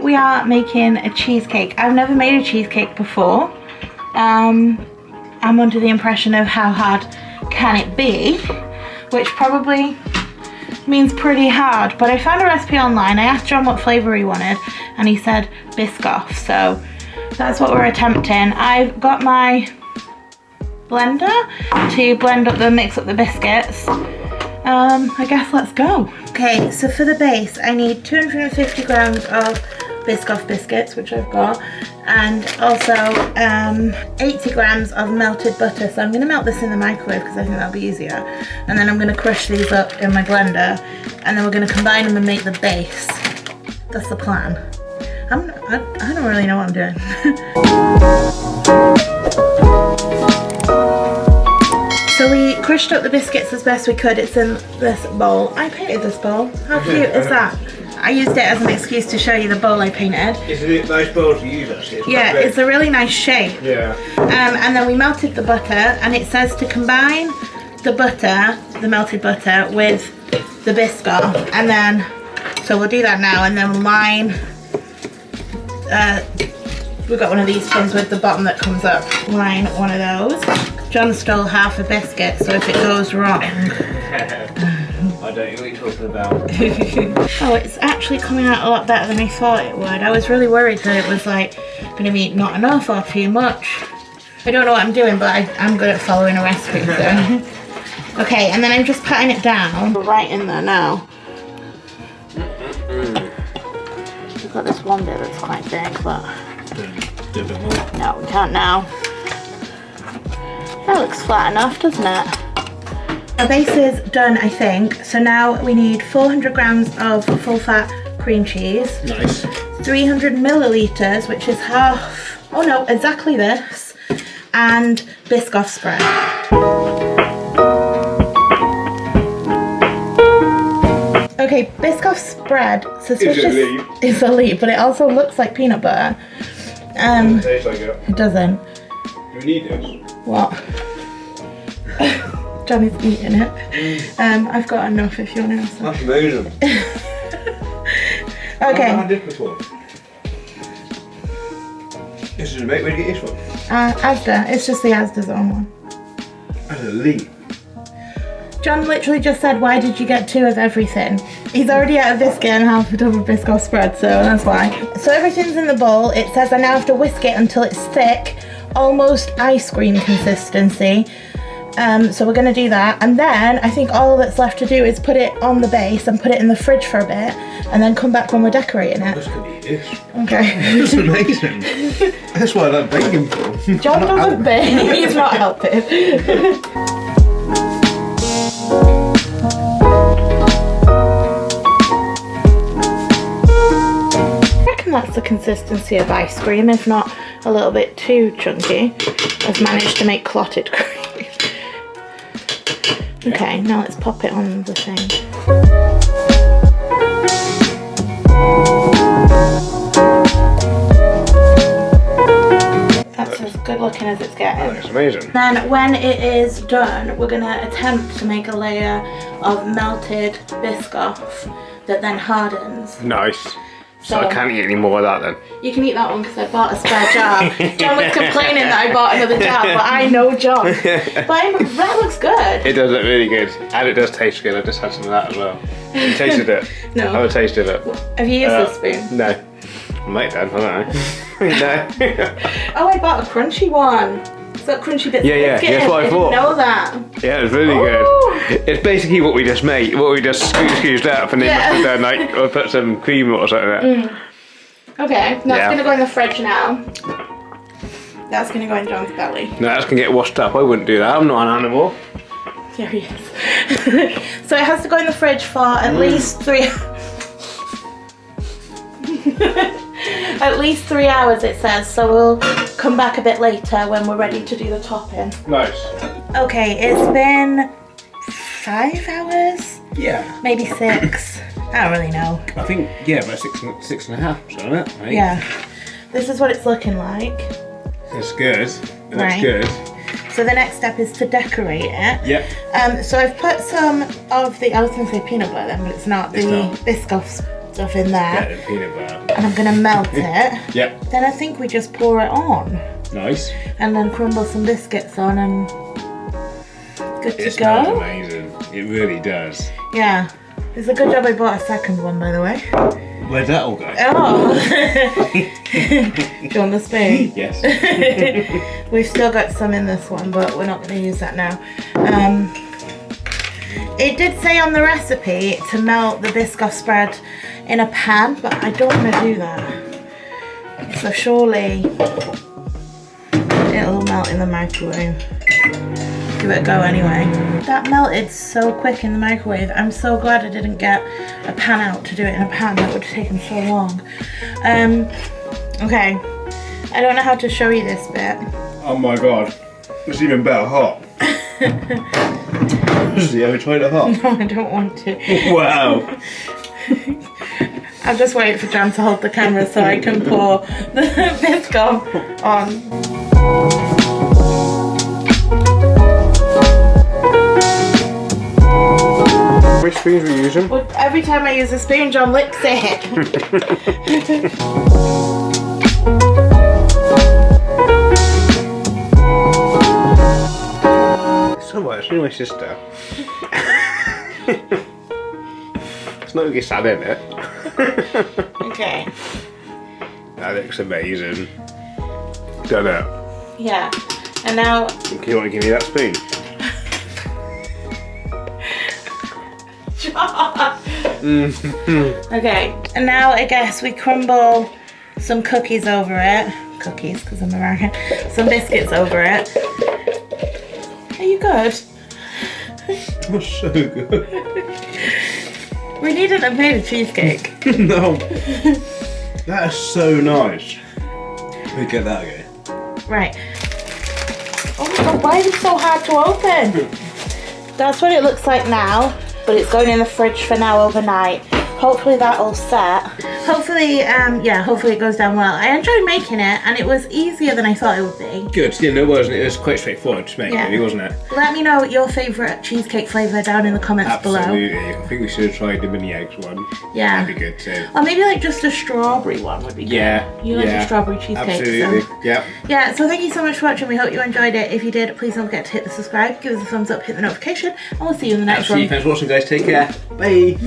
we are making a cheesecake. I've never made a cheesecake before. I'm under the impression of how hard can it be, which probably means pretty hard, but I found a recipe online. I asked John what flavour he wanted and he said Biscoff, so that's what we're attempting. I've got my blender to blend up mix up the biscuits. I guess let's go. Okay, so for the base I need 250 grams of Biscoff biscuits, which I've got, and also 80 grams of melted butter. So I'm going to melt this in the microwave because I think that'll be easier, and then I'm going to crush these up in my blender, and then we're going to combine them and make the base. That's the plan. I don't really know what I'm doing. So we crushed up the biscuits as best we could. It's in this bowl. I painted this bowl. How cute is that? I used it as an excuse to show you the bowl I painted. It's a nice bowl to use actually. Yeah, it's a really nice shape. Yeah. And then we melted the butter, and it says to combine the butter, the melted butter, with the Biscoff, and then, so we'll do that now, and then line, we've got one of these tins with the bottom that comes up, line one of those. John stole half a biscuit, so if it goes wrong. I don't know what you're talking about. Oh, it's actually coming out a lot better than I thought it would. I was really worried that it was like going to be not enough or too much. I don't know what I'm doing, but I'm good at following a recipe. So. Okay, and then I'm just patting it down. Right in there now. We've got this one bit that's quite big, but Do a bit more. no, we can't now. That looks flat enough, doesn't it? Our base is done, I think. So now we need 400 grams of full fat cream cheese. Nice. 300 milliliters, which is half, oh no, exactly this. And Biscoff spread. Okay, Biscoff spread, suspicious. It's a leaf, but it also looks like peanut butter. It tastes like it. It doesn't. Do we need this? What? John is eating it. I've got enough if you want to have some. That's amazing. Okay. I've never had this before. This is a mate. Where'd you get this from? Asda. It's just the Asda's own one. That's a leaf. John literally just said, why did you get 2 of everything? He's already out of biscuit and half a double Biscoff spread, so that's why. So everything's in the bowl. It says I now have to whisk it until it's thick, almost ice cream consistency. So we're going to do that, and then I think all that's left to do is put it on the base and put it in the fridge for a bit, and then come back when we're decorating it. I'm just going to eat this. Okay. That's amazing. That's what I like baking for. John doesn't bake, he's not helping. I reckon that's the consistency of ice cream, if not a little bit too chunky. I've managed to make clotted cream. Okay, now let's pop it on the thing. That's as good looking as it's getting. That's amazing. Then when it is done, we're going to attempt to make a layer of melted Biscoff that then hardens. Nice. So I can't eat any more of that then? You can eat that one because I bought a spare jar. John was complaining that I bought another jar, but I know John. But that looks good. It does look really good. And it does taste good. I just had some of that as well. You tasted it? No. I tasted it. Have you used this spoon? No. I might have, I don't know. No. Oh, I bought a crunchy one. It's got crunchy bits of biscuit. That's what I thought. I didn't know that. Yeah, it was really good. It's basically what we just made, what we just squeezed up, and then or put some cream or something in it. Okay, that's gonna go in the fridge now. That's gonna go in John's belly. No, that's gonna get washed up. I wouldn't do that. I'm not an animal. There he is. So it has to go in the fridge for at least 3 at least 3 hours, it says, so we'll come back a bit later when we're ready to do the topping. Nice. Okay, it's been 5 hours? Yeah. Maybe 6. I don't really know. I think, yeah, about six and a half, something like that, right? Yeah. This is what it's looking like. It's good. It looks good. So the next step is to decorate it. Yep. So I've put some of the, I was going to say peanut butter then, but it's not, the Biscoff stuff in there. Yeah, the peanut butter. And I'm gonna melt it. Yep. Then I think we just pour it on. Nice. And then crumble some biscuits on and good to It smells go. amazing. It really does. Yeah. It's a good job I bought a second one, by the way. Where'd that all go? Oh! Do you want the spoon? Yes. We've still got some in this one, but we're not going to use that now. It did say on the recipe to melt the Biscoff spread in a pan, but I don't want to do that. So surely it'll melt in the microwave. Give it a go anyway. That melted so quick in the microwave. I'm so glad I didn't get a pan out to do it in a pan. That would have taken so long. Okay. I don't know how to show you this bit. Oh my god. It's even better hot. Have you tried it hot? No, I don't want to. Wow. I'll just wait for Jan to hold the camera so I can pour the Biscoff on. Which spoons are we using? Well, every time I use a spoon, John licks it. So what? It's my sister. It's not really sad in it. Okay. That looks amazing. Done it. Yeah. And now. Do you want to give me that spoon? Okay. And now I guess we crumble some cookies over it. Cookies, because I'm American. Some biscuits over it. Are you good? That's so good. We needn't have made a cheesecake. No. That is so nice. We get that again. Right. Oh my god, why is it so hard to open? That's what it looks like now, but it's going in the fridge for now overnight. Hopefully that'll set. Hopefully, hopefully it goes down well. I enjoyed making it, and it was easier than I thought it would be. Good. Yeah, no, it wasn't. It was quite straightforward to make, Yeah. really, wasn't it? Let me know your favourite cheesecake flavour down in the comments below. Absolutely. I think we should have tried the mini eggs one. Yeah. That'd be good too. Or maybe like just a strawberry one would be good. Yeah. You like a strawberry cheesecake. Absolutely. So. Yeah. Yeah, so thank you so much for watching. We hope you enjoyed it. If you did, please don't forget to hit the subscribe, give us a thumbs up, hit the notification, and we'll see you in the next one. Thanks for watching, guys. Take care. Bye.